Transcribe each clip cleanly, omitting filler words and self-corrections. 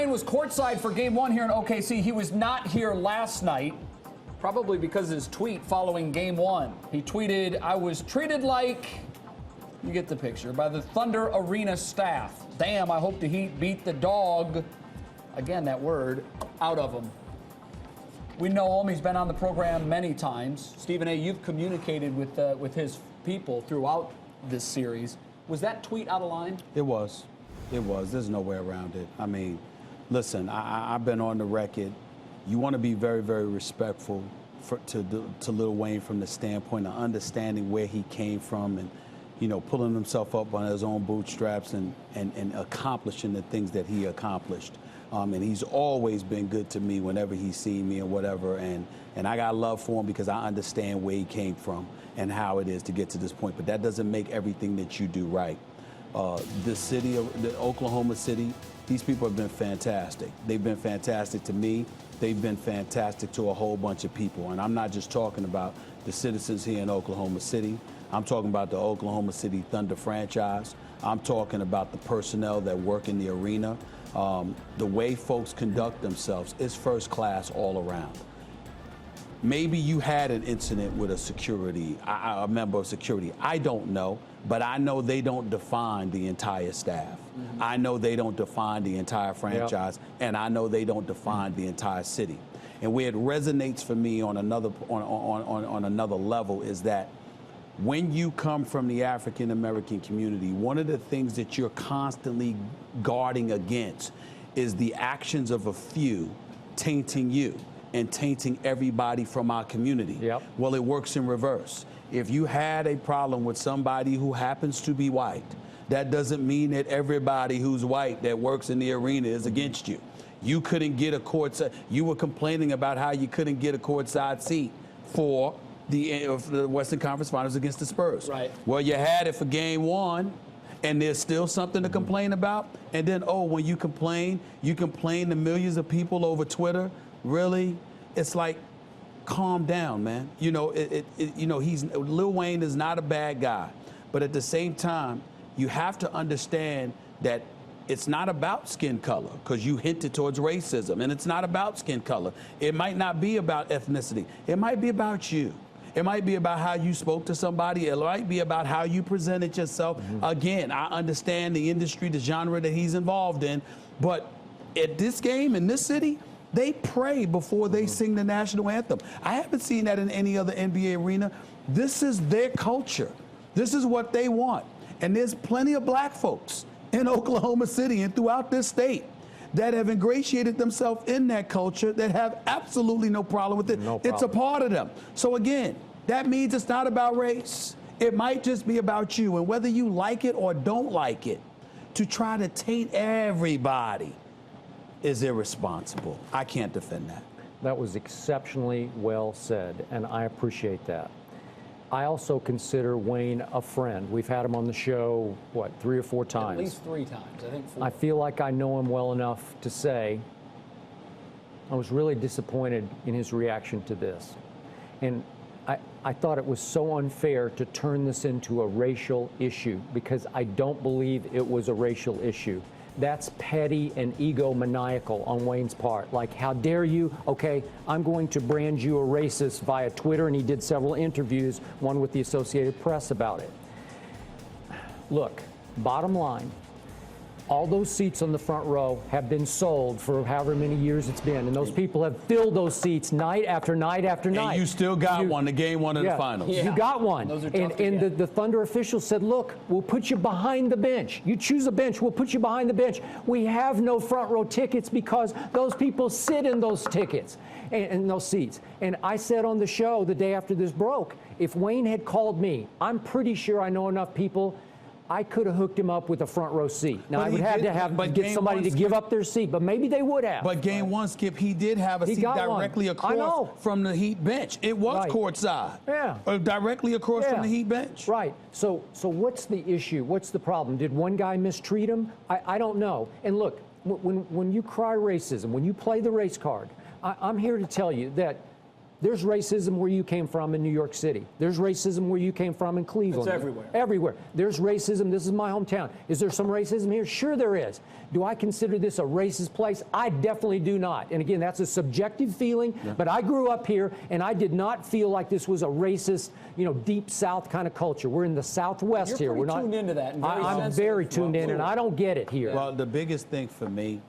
Wayne was courtside for game one here in OKC. He was not here last night, probably because of his tweet following game one. He tweeted, "I was treated like," you get the picture, "by the Thunder Arena staff. Damn, I hope the Heat beat the dog," again that word, "out of them." We know him. He's been on the program many times. Stephen A., you've communicated with his people throughout this series. Was that tweet out of line? It was. It was. There's no way around it. I mean, listen, I've been on the record. You want to be very, very respectful to Lil Wayne from the standpoint of understanding where he came from and, you know, pulling himself up on his own bootstraps and accomplishing the things that he accomplished. And he's always been good to me whenever he's seen me and whatever. And I got love for him because I understand where he came from and how it is to get to this point. But that doesn't make everything that you do right. The city of Oklahoma City, these people have been fantastic. They've been fantastic to me. They've been fantastic to a whole bunch of people. And I'm not just talking about the citizens here in Oklahoma City. I'm talking about the Oklahoma City Thunder franchise. I'm talking about the personnel that work in the arena. The way folks conduct themselves is first class all around. Maybe you had an incident with a member of security. I don't know, but I know they don't define the entire staff. Mm-hmm. I know they don't define the entire franchise, and I know they don't define the entire city. And where it resonates for me on another level is that when you come from the African American community, one of the things that you're constantly guarding against is the actions of a few tainting you and tainting everybody from our community. Yep. Well, it works in reverse. If you had a problem with somebody who happens to be white, that doesn't mean that everybody who's white that works in the arena is against you. You couldn't get a courtside. You were complaining about how you couldn't get a courtside seat for the Western Conference Finals against the Spurs. Right. Well, you had it for game one, and there's still something to complain about. And then, when you complain to millions of people over Twitter. Really? It's like, calm down, man. You know, Lil Wayne is not a bad guy. But at the same time, you have to understand that it's not about skin color, because you hinted towards racism, and it's not about skin color. It might not be about ethnicity. It might be about you. It might be about how you spoke to somebody. It might be about how you presented yourself. Mm-hmm. Again, I understand the industry, the genre that he's involved in, but at this game, in this city, they pray before they sing the national anthem. I haven't seen that in any other NBA arena. This is their culture. This is what they want. And there's plenty of black folks in Oklahoma City and throughout this state that have ingratiated themselves in that culture that have absolutely no problem with it. No problem. It's a part of them. So again, that means it's not about race. It might just be about you. And whether you like it or don't like it, to try to taint everybody is irresponsible. I can't defend that. That was exceptionally well said, and I appreciate that. I also consider Wayne a friend. We've had him on the show, 3 or 4 times? At least 3 times, I think 4. I feel like I know him well enough to say I was really disappointed in his reaction to this. And I thought it was so unfair to turn this into a racial issue, because I don't believe it was a racial issue. That's petty and egomaniacal on Wayne's part. Like, how dare you? Okay, I'm going to brand you a racist via Twitter, and he did several interviews, one with the Associated Press about it. Look, bottom line, all those seats on the front row have been sold for however many years it's been, and those people have filled those seats night after night after night. And you still got one, the game one of the finals. Yeah. You got one. And the Thunder officials said, look, we'll put you behind the bench. You choose a bench, we'll put you behind the bench. We have no front row tickets because those people sit in those tickets and those seats. And I said on the show the day after this broke, if Wayne had called me, I'm pretty sure I know enough people, I could have hooked him up with a front row seat. Now, I would have to get somebody to give up their seat, but maybe they would have. But game one, Skip, he did have a seat directly across from the Heat bench. It was courtside. Yeah. Directly across from the Heat bench. Right. So what's the issue? What's the problem? Did one guy mistreat him? I don't know. And look, when you cry racism, when you play the race card, I'm here to tell you that There's racism where you came from in New York City. There's racism where you came from in Cleveland. It's everywhere. Everywhere. There's racism. This is my hometown. Is there some racism here? Sure there is. Do I consider this a racist place? I definitely do not. And again, that's a subjective feeling, but I grew up here and I did not feel like this was a racist, deep South kind of culture. We're in the Southwest here. You're We're not tuned into that. And very I'm sensitive. very tuned in, and I don't get it here. Well, the biggest thing for me,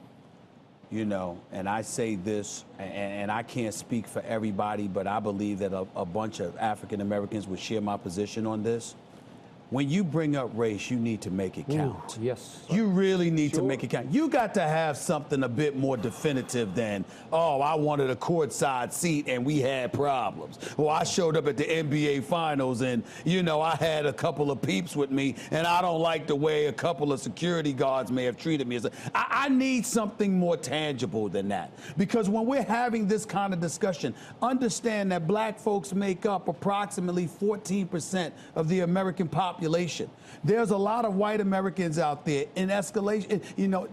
and I say this, and I can't speak for everybody, but I believe that a bunch of African Americans would share my position on this. When you bring up race, you need to make it count. Yes. You really need to make it count. You got to have something a bit more definitive than, oh, I wanted a courtside seat and we had problems. Or I showed up at the NBA Finals and, I had a couple of peeps with me and I don't like the way a couple of security guards may have treated me. I need something more tangible than that. Because when we're having this kind of discussion, understand that black folks make up approximately 14% of the American population. There's a lot of white Americans out there in escalation,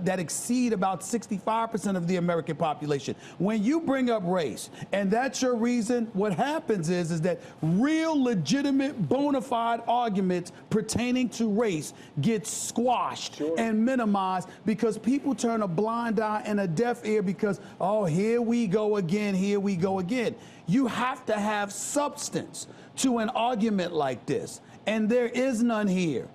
that exceed about 65% of the American population. When you bring up race, and that's your reason, what happens is that real, legitimate, bona fide arguments pertaining to race get squashed and minimized because people turn a blind eye and a deaf ear because, oh, here we go again, here we go again. You have to have substance to an argument like this. And there is none here.